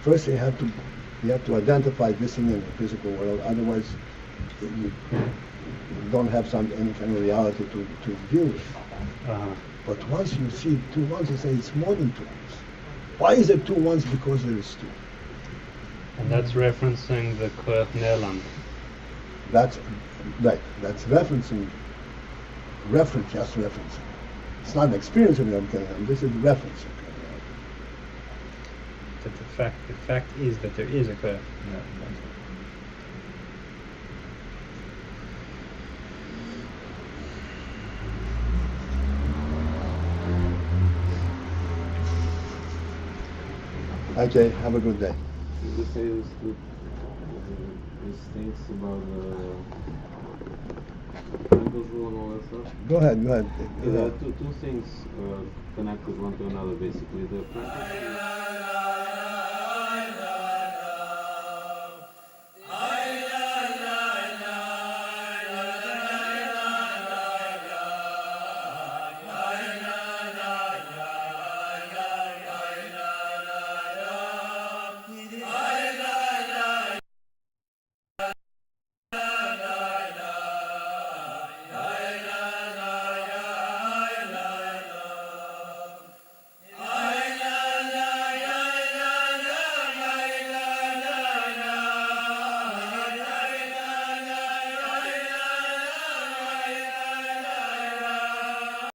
First, you have to identify this thing in the physical world. Otherwise, you don't have any kind of reality to deal with. But once you see 2 ones, you say it's more than 2 ones. Why is it 2 ones? Because there is 2. And that's referencing the Koch Ne'elam. That's right. That's referencing. Just referencing. It's not an experience of Yom Kippur. This is referencing. that the fact is that there is a Koch. Okay, have a good day. Did you say these things about the angles rule and all that stuff? Go ahead. There are two things connected one to another, basically. The Frankel